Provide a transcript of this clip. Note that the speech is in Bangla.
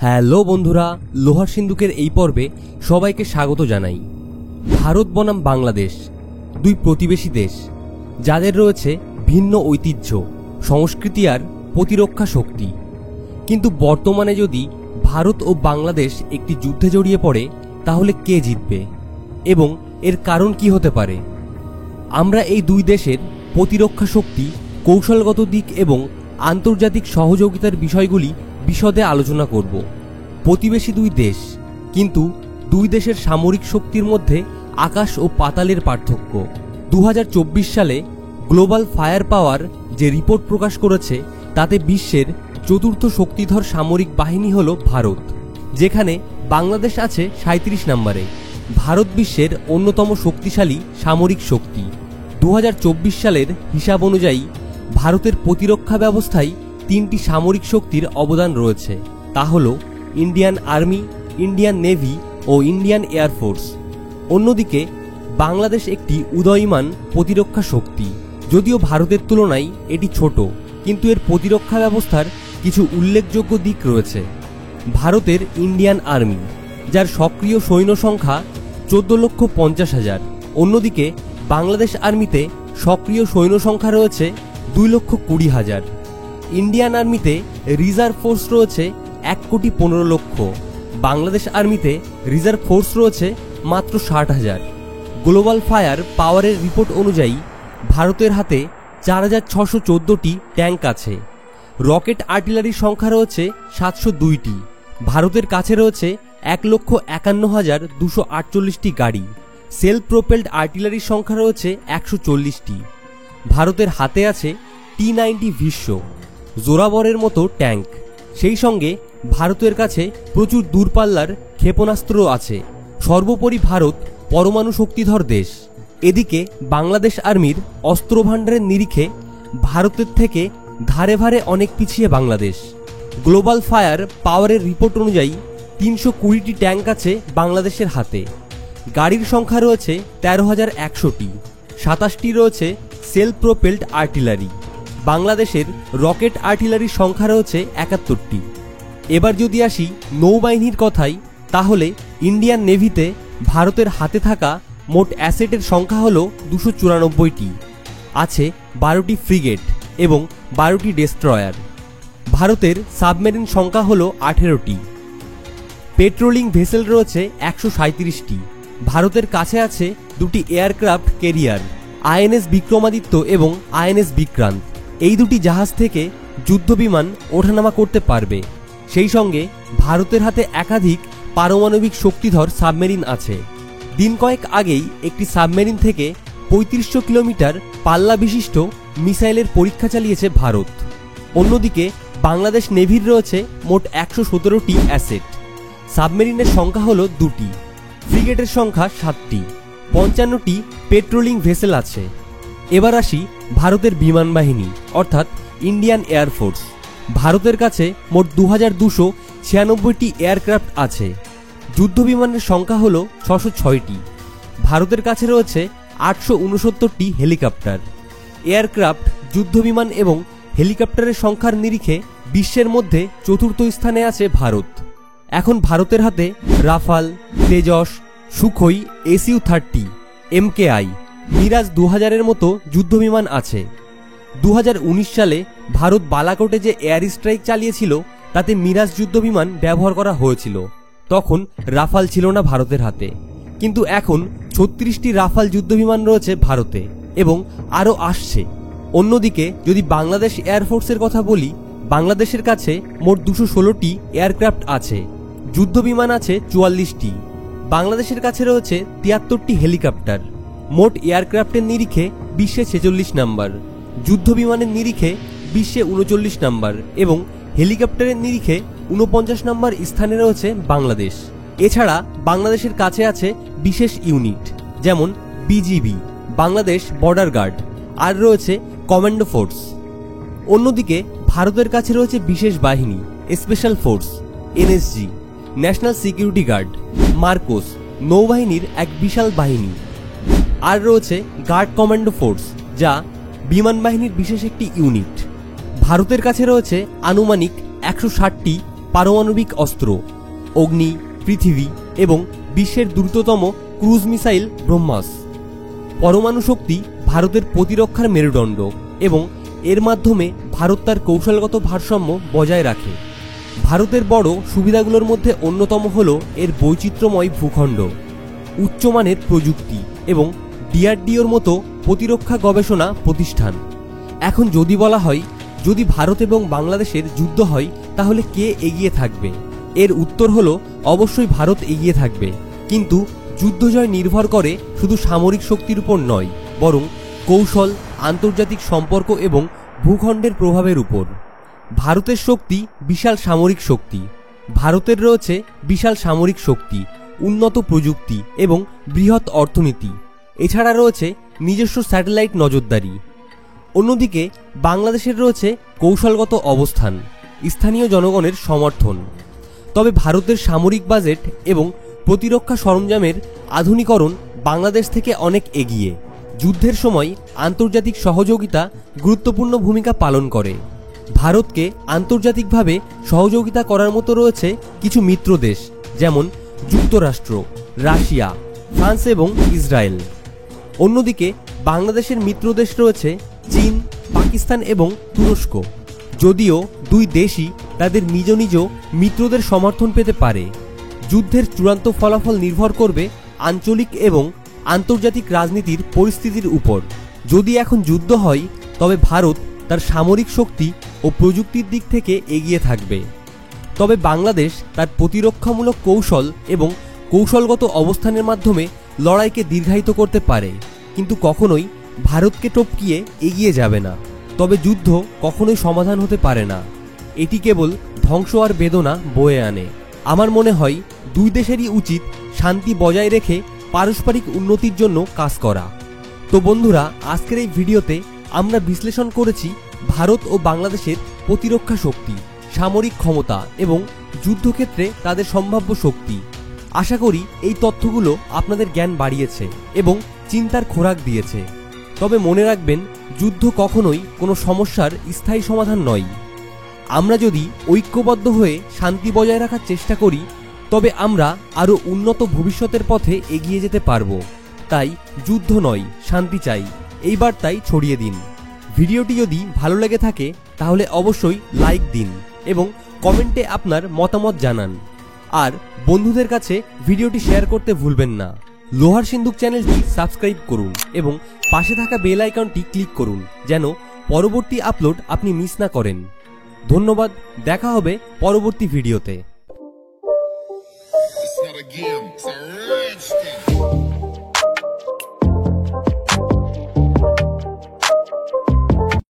হ্যালো বন্ধুরা, লোহার সিন্ধুকের এই পর্বে সবাইকে স্বাগত জানাই। ভারত বনাম বাংলাদেশ দুই প্রতিবেশী দেশ, যাদের রয়েছে ভিন্ন ঐতিহ্য, সংস্কৃতি আর প্রতিরক্ষা শক্তি। কিন্তু বর্তমানে যদি ভারত ও বাংলাদেশ একটি যুদ্ধে জড়িয়ে পড়ে, তাহলে কে জিতবে এবং এর কারণ কি হতে পারে? আমরা এই দুই দেশের প্রতিরক্ষা শক্তি, কৌশলগত দিক এবং আন্তর্জাতিক সহযোগিতার বিষয়গুলি বিশদে আলোচনা করব। প্রতিবেশী দুই দেশ, কিন্তু দুই দেশের সামরিক শক্তির মধ্যে আকাশ ও পাতালের পার্থক্য। 2024 সালে গ্লোবাল ফায়ার পাওয়ার যে রিপোর্ট প্রকাশ করেছে, তাতে বিশ্বের চতুর্থ শক্তিধর সামরিক বাহিনী হল ভারত, যেখানে বাংলাদেশ আছে 37 নম্বরে। ভারত বিশ্বের অন্যতম শক্তিশালী সামরিক শক্তি। 2024 সালের হিসাব অনুযায়ী ভারতের প্রতিরক্ষা ব্যবস্থায় তিনটি সামরিক শক্তির অবদান রয়েছে, তা হল ইন্ডিয়ান আর্মি, ইন্ডিয়ান নেভি ও ইন্ডিয়ান এয়ারফোর্স। অন্যদিকে বাংলাদেশ একটি উদীয়মান প্রতিরক্ষা শক্তি। যদিও ভারতের তুলনায় এটি ছোট, কিন্তু এর প্রতিরক্ষা ব্যবস্থার কিছু উল্লেখযোগ্য দিক রয়েছে। ভারতের ইন্ডিয়ান আর্মি, যার সক্রিয় সৈন্য সংখ্যা 14,50,000। অন্যদিকে বাংলাদেশ আর্মিতে সক্রিয় সৈন্য সংখ্যা রয়েছে 2,20,000। ইন্ডিয়ান আর্মিতে রিজার্ভ ফোর্স রয়েছে 1,15,00,000। বাংলাদেশ আর্মিতে রিজার্ভ ফোর্স রয়েছে মাত্র 60,000। গ্লোবাল ফায়ার পাওয়ারের রিপোর্ট অনুযায়ী ভারতের হাতে 4,614টি ট্যাঙ্ক আছে। রকেট আর্টিলারির সংখ্যা রয়েছে 702টি। ভারতের কাছে রয়েছে 1,51,248টি গাড়ি। সেলফ প্রোপেলড আর্টিলারির সংখ্যা রয়েছে 140টি। ভারতের হাতে আছে T-90 ভীষ্ম, জোরাবরের মতো ট্যাঙ্ক। সেই সঙ্গে ভারতের কাছে প্রচুর দূরপাল্লার ক্ষেপণাস্ত্র আছে। সর্বোপরি ভারত পরমাণু শক্তিধর দেশ। এদিকে বাংলাদেশ আর্মির অস্ত্রভাণ্ডারের নিরিখে ভারতের থেকে ধারে ভারে অনেক পিছিয়ে বাংলাদেশ। গ্লোবাল ফায়ার পাওয়ারের রিপোর্ট অনুযায়ী 320টি ট্যাঙ্ক আছে বাংলাদেশের হাতে। গাড়ির সংখ্যা রয়েছে 13,100টি। 27টি রয়েছে সেলফ প্রোপেলড আর্টিলারি। বাংলাদেশের রকেট আর্টিলারির সংখ্যা রয়েছে 71টি। এবার যদি আসি নৌবাহিনীর কথায়, তাহলে ইন্ডিয়ান নেভিতে ভারতের হাতে থাকা মোট অ্যাসেটের সংখ্যা হল 294টি। আছে 12টি ফ্রিগেট এবং 12টি ডেস্ট্রয়ার। ভারতের সাবমেরিন সংখ্যা হল 18টি। পেট্রোলিং ভেসেল রয়েছে 137টি। ভারতের কাছে আছে 2টি এয়ারক্রাফট ক্যারিয়ার, আইএনএস বিক্রমাদিত্য এবং আইএনএস বিক্রান্ত। এই দুটি জাহাজ থেকে যুদ্ধবিমান ওঠানামা করতে পারবে। সেই সঙ্গে ভারতের হাতে একাধিক পারমাণবিক শক্তিধর সাবমেরিন আছে। দিন কয়েক আগেই একটি সাবমেরিন থেকে 3500 কিলোমিটার পাল্লা বিশিষ্ট মিসাইলের পরীক্ষা চালিয়েছে ভারত। অন্যদিকে বাংলাদেশ নেভির রয়েছে মোট 117টি অ্যাসেট। সাবমেরিনের সংখ্যা হল 2টি, ফ্রিগেটের সংখ্যা 7টি, 55টি পেট্রোলিং ভেসেল আছে। এবার আসি ভারতের বিমান বাহিনী অর্থাৎ ইন্ডিয়ান এয়ারফোর্স। ভারতের কাছে মোট 2,296টি এয়ারক্রাফট আছে। যুদ্ধবিমানের সংখ্যা হল 606টি। ভারতের কাছে রয়েছে 869টি হেলিকপ্টার। এয়ারক্রাফট, যুদ্ধবিমান এবং হেলিকপ্টারের সংখ্যার নিরিখে বিশ্বের মধ্যে চতুর্থ স্থানে আছে ভারত। এখন ভারতের হাতে Rafale, Tejas, Sukhoi SU-30, MKI, Mirage 2000-এর মতো যুদ্ধবিমান আছে। 2019 সালে ভারত বালাকোটে যে এয়ার স্ট্রাইক চালিয়েছিল, তাতে মিরাজ যুদ্ধবিমান ব্যবহার করা হয়েছিল। তখন রাফাল ছিল না ভারতের হাতে, কিন্তু এখন 36টি রাফাল যুদ্ধবিমান রয়েছে ভারতে এবং আরও আসছে। অন্যদিকে যদি বাংলাদেশ এয়ারফোর্সের কথা বলি, বাংলাদেশের কাছে মোট 216টি এয়ারক্রাফট আছে। যুদ্ধবিমান আছে 44টি। বাংলাদেশের কাছে রয়েছে 73টি হেলিকপ্টার। মোট এয়ারক্রাফটের নিরিখে বিশ্বে 46 নম্বর, যুদ্ধবিমানের নিরিখে বিশ্বে 39 নম্বর এবং হেলিকপ্টারের নিরিখে 49 নম্বর স্থানে রয়েছে বাংলাদেশ। এছাড়া বাংলাদেশের কাছে আছে বিশেষ ইউনিট, যেমন BGB, বাংলাদেশ বর্ডার গার্ড, আর রয়েছে কমান্ডো ফোর্স। অন্যদিকে ভারতের কাছে রয়েছে বিশেষ বাহিনী, special force, NSG, national security guard, MARCOS, নৌবাহিনীর এক বিশাল বাহিনী, আর রয়েছে গার্ড কমান্ডো ফোর্স, যা বিমান বাহিনীর বিশেষ একটি ইউনিট। ভারতের কাছে রয়েছে আনুমানিক 160টি পারমাণবিক অস্ত্র, অগ্নি, পৃথিবী এবং বিশ্বের দ্রুততম ক্রুজ মিসাইল ব্রহ্মাস। পরমাণু শক্তি ভারতের প্রতিরক্ষার মেরুদণ্ড এবং এর মাধ্যমে ভারত তার কৌশলগত ভারসাম্য বজায় রাখে। ভারতের বড় সুবিধাগুলোর মধ্যে অন্যতম হল এর বৈচিত্র্যময় ভূখণ্ড, উচ্চমানের প্রযুক্তি এবং ডিআরডিওর মতো প্রতিরক্ষা গবেষণা প্রতিষ্ঠান। এখন যদি বলা হয়, যদি ভারত এবং বাংলাদেশের যুদ্ধ হয় তাহলে কে এগিয়ে থাকবে, এর উত্তর হলো অবশ্যই ভারত এগিয়ে থাকবে। কিন্তু যুদ্ধজয় নির্ভর করে শুধু সামরিক শক্তির উপর নয়, বরং কৌশল, আন্তর্জাতিক সম্পর্ক এবং ভূখণ্ডের প্রভাবের উপর। ভারতের শক্তি বিশাল সামরিক শক্তি। ভারতের রয়েছে বিশাল সামরিক শক্তি, উন্নত প্রযুক্তি এবং বৃহৎ অর্থনীতি। এছাড়া রয়েছে নিজস্ব স্যাটেলাইট নজরদারি। অন্যদিকে বাংলাদেশের রয়েছে কৌশলগত অবস্থান, স্থানীয় জনগণের সমর্থন। তবে ভারতের সামরিক বাজেট এবং প্রতিরক্ষা সরঞ্জামের আধুনিকরণ বাংলাদেশ থেকে অনেক এগিয়ে। যুদ্ধের সময় আন্তর্জাতিক সহযোগিতা গুরুত্বপূর্ণ ভূমিকা পালন করে। ভারতকে আন্তর্জাতিকভাবে সহযোগিতা করার মতো রয়েছে কিছু মিত্র দেশ, যেমন যুক্তরাষ্ট্র, রাশিয়া, ফ্রান্স এবং ইসরায়েল। অন্যদিকে বাংলাদেশের মিত্র দেশ রয়েছে চীন, পাকিস্তান এবং তুরস্ক। যদিও দুই দেশই তাদের নিজ নিজ মিত্রদের সমর্থন পেতে পারে। যুদ্ধের চূড়ান্ত ফলাফল নির্ভর করবে আঞ্চলিক এবং আন্তর্জাতিক রাজনীতির পরিস্থিতির উপর। যদি এখন যুদ্ধ হয় তবে ভারত তার সামরিক শক্তি ও প্রযুক্তির দিক থেকে এগিয়ে থাকবে। তবে বাংলাদেশ তার প্রতিরক্ষামূলক কৌশল এবং কৌশলগত অবস্থানের মাধ্যমে লড়াইকে দীর্ঘায়িত করতে পারে, কিন্তু কখনোই ভারতকে টপকিয়ে এগিয়ে যাবে না। তবে যুদ্ধ কখনোই সমাধান হতে পারে না, এটি কেবল ধ্বংস আর বেদনা বয়ে আনে। আমার মনে হয় দুই দেশেরই উচিত শান্তি বজায় রেখে পারস্পরিক উন্নতির জন্য কাজ করা। তো বন্ধুরা, আজকের এই ভিডিওতে আমরা বিশ্লেষণ করেছি ভারত ও বাংলাদেশের প্রতিরক্ষা শক্তি, সামরিক ক্ষমতা এবং যুদ্ধক্ষেত্রে তাদের সম্ভাব্য শক্তি। আশা করি এই তথ্যগুলো আপনাদের জ্ঞান বাড়িয়েছে এবং চিন্তার খোরাক দিয়েছে। তবে মনে রাখবেন, যুদ্ধ কখনোই কোনো সমস্যার স্থায়ী সমাধান নয়। আমরা যদি ঐক্যবদ্ধ হয়ে শান্তি বজায় রাখার চেষ্টা করি তবে আমরা আরও উন্নত ভবিষ্যতের পথে এগিয়ে যেতে পারব। তাই যুদ্ধ নয়, শান্তি চাই, এই বার্তাই ছড়িয়ে দিন। ভিডিওটি যদি ভালো লেগে থাকে তাহলে অবশ্যই লাইক দিন এবং কমেন্টে আপনার মতামত জানান। আর বন্ধুদের কাছে ভিডিওটি শেয়ার করতে ভুলবেন না। লোহার সিন্দুক চ্যানেলটি সাবস্ক্রাইব করুন এবং পাশে থাকা বেল আইকনটি ক্লিক করুন যেন পরবর্তী আপলোড আপনি মিস না করেন। ধন্যবাদ, দেখা হবে পরবর্তী ভিডিওতে। It's not a game, it's a rich thing.